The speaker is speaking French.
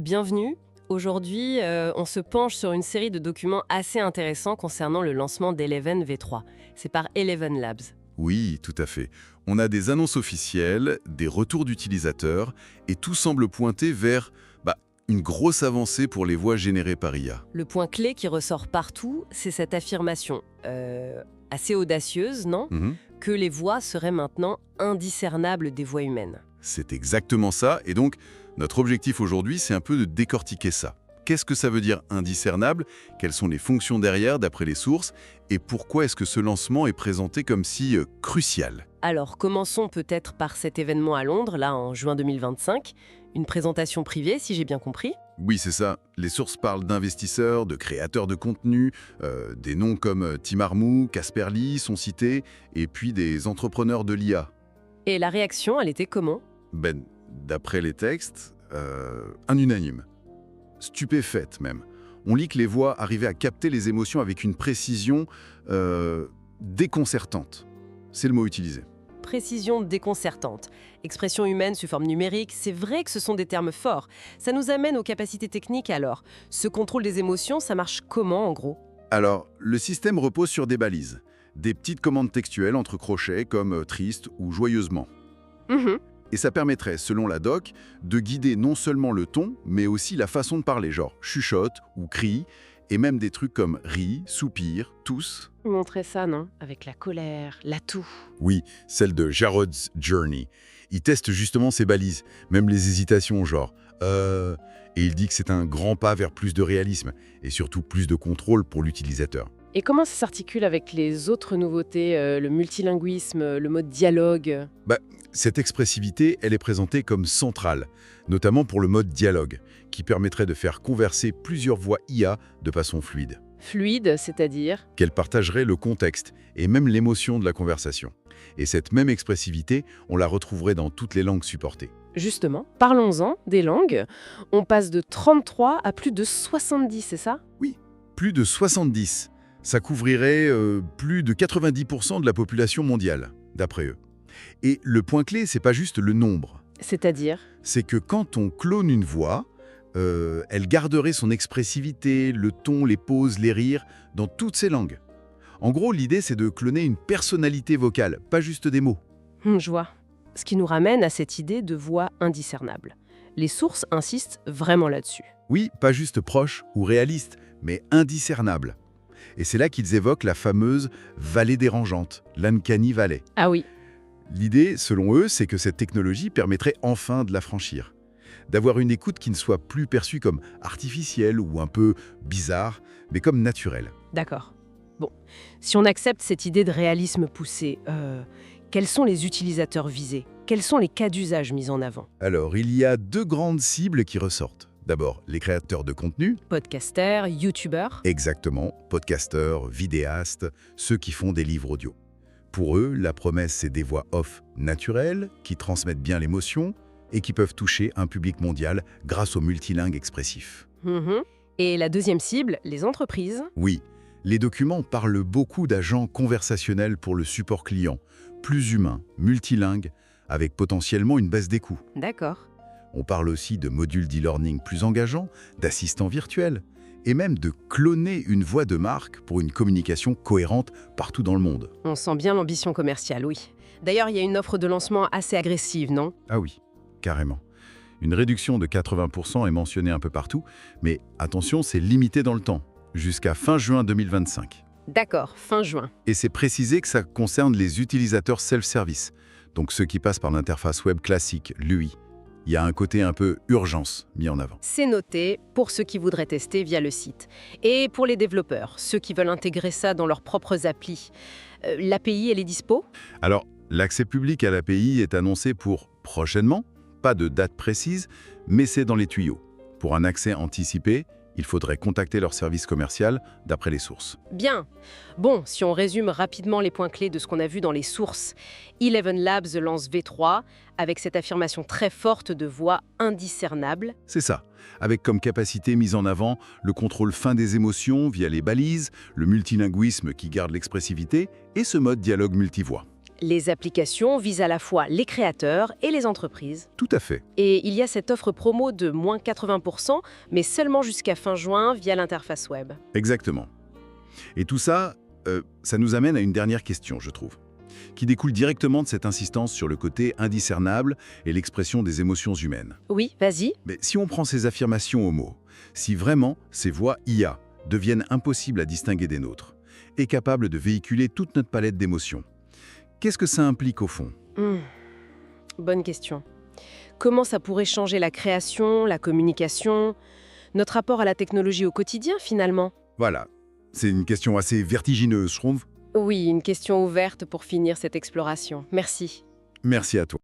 Bienvenue. Aujourd'hui, on se penche sur une série de documents assez intéressants concernant le lancement d'Eleven V3. C'est par Eleven Labs. Oui, tout à fait. On a des annonces officielles, des retours d'utilisateurs, et tout semble pointer vers une grosse avancée pour les voix générées par IA. Le point clé qui ressort partout, c'est cette affirmation, assez audacieuse, non? Que les voix seraient maintenant indiscernables des voix humaines. C'est exactement ça, et donc notre objectif aujourd'hui, c'est un peu de décortiquer ça. Qu'est-ce que ça veut dire indiscernable? Quelles sont les fonctions derrière, d'après les sources? Et pourquoi est-ce que ce lancement est présenté comme si crucial? Alors, commençons peut-être par cet événement à Londres, là, en juin 2025. Une présentation privée, si j'ai bien compris. Oui, c'est ça. Les sources parlent d'investisseurs, de créateurs de contenu, des noms comme Tim Armou, Casper Lee sont cités, et puis des entrepreneurs de l'IA. Et la réaction, elle était comment? D'après les textes, un unanime. Stupéfaite même. On lit que les voix arrivaient à capter les émotions avec une précision déconcertante. C'est le mot utilisé. Précision déconcertante. Expression humaine sous forme numérique, c'est vrai que ce sont des termes forts. Ça nous amène aux capacités techniques alors. Ce contrôle des émotions, ça marche comment en gros? Alors, le système repose sur des balises. Des petites commandes textuelles entre crochets comme triste ou joyeusement. Et ça permettrait, selon la doc, de guider non seulement le ton, mais aussi la façon de parler, genre chuchote ou crie, et même des trucs comme rit, soupir, tousse. Montrer ça, non? Avec la colère, la toux. Oui, celle de Jarod's Journey. Il teste justement ces balises, même les hésitations, genre et il dit que c'est un grand pas vers plus de réalisme, et surtout plus de contrôle pour l'utilisateur. Et comment ça s'articule avec les autres nouveautés, le multilinguisme, le mode dialogue? Cette expressivité, elle est présentée comme centrale, notamment pour le mode dialogue, qui permettrait de faire converser plusieurs voix IA de façon fluide. Fluide, c'est-à-dire? Qu'elle partagerait le contexte et même l'émotion de la conversation. Et cette même expressivité, on la retrouverait dans toutes les langues supportées. Justement, parlons-en des langues. On passe de 33 à plus de 70, c'est ça? Oui, plus de 70. Ça couvrirait plus de 90% de la population mondiale, d'après eux. Et le point clé, c'est pas juste le nombre. C'est-à-dire? C'est que quand on clone une voix, elle garderait son expressivité, le ton, les pauses, les rires, dans toutes ces langues. En gros, l'idée, c'est de cloner une personnalité vocale, pas juste des mots. Je vois. Ce qui nous ramène à cette idée de voix indiscernable. Les sources insistent vraiment là-dessus. Oui, pas juste proche ou réaliste, mais indiscernable. Et c'est là qu'ils évoquent la fameuse vallée dérangeante, l'Uncanny Valley. Ah oui. L'idée, selon eux, c'est que cette technologie permettrait enfin de la franchir. D'avoir une écoute qui ne soit plus perçue comme artificielle ou un peu bizarre, mais comme naturelle. D'accord. Bon, si on accepte cette idée de réalisme poussé, quels sont les utilisateurs visés? Quels sont les cas d'usage mis en avant? Alors, il y a deux grandes cibles qui ressortent. D'abord, les créateurs de contenu. Podcasters, youtubeurs. Exactement, podcasteurs, vidéastes, ceux qui font des livres audio. Pour eux, la promesse, c'est des voix off naturelles, qui transmettent bien l'émotion et qui peuvent toucher un public mondial grâce au multilingue expressif. Et la deuxième cible, les entreprises. Oui, les documents parlent beaucoup d'agents conversationnels pour le support client, plus humains, multilingues, avec potentiellement une baisse des coûts. D'accord. On parle aussi de modules d'e-learning plus engageants, d'assistants virtuels, et même de cloner une voix de marque pour une communication cohérente partout dans le monde. On sent bien l'ambition commerciale, oui. D'ailleurs, il y a une offre de lancement assez agressive, non? Ah oui, carrément. Une réduction de 80% est mentionnée un peu partout, mais attention, c'est limité dans le temps, jusqu'à fin juin 2025. D'accord, fin juin. Et c'est précisé que ça concerne les utilisateurs self-service, donc ceux qui passent par l'interface web classique, l'UI. Il y a un côté un peu urgence mis en avant. C'est noté pour ceux qui voudraient tester via le site. Et pour les développeurs, ceux qui veulent intégrer ça dans leurs propres applis, l'API, elle est dispo? Alors, l'accès public à l'API est annoncé pour prochainement, pas de date précise, mais c'est dans les tuyaux. Pour un accès anticipé, il faudrait contacter leur service commercial d'après les sources. Bien. Bon, si on résume rapidement les points clés de ce qu'on a vu dans les sources, Eleven Labs lance V3 avec cette affirmation très forte de voix indiscernable. C'est ça, avec comme capacité mise en avant le contrôle fin des émotions via les balises, le multilinguisme qui garde l'expressivité et ce mode dialogue multivoix. Les applications visent à la fois les créateurs et les entreprises. Tout à fait. Et il y a cette offre promo de moins 80%, mais seulement jusqu'à fin juin via l'interface web. Exactement. Et tout ça, ça nous amène à une dernière question, je trouve, qui découle directement de cette insistance sur le côté indiscernable et l'expression des émotions humaines. Oui, vas-y. Mais si on prend ces affirmations au mot, si vraiment ces voix IA deviennent impossibles à distinguer des nôtres, et capables de véhiculer toute notre palette d'émotions, qu'est-ce que ça implique au fond? Bonne question. Comment ça pourrait changer la création, la communication, notre rapport à la technologie au quotidien finalement? Voilà, c'est une question assez vertigineuse, je trouve. Oui, une question ouverte pour finir cette exploration. Merci. Merci à toi.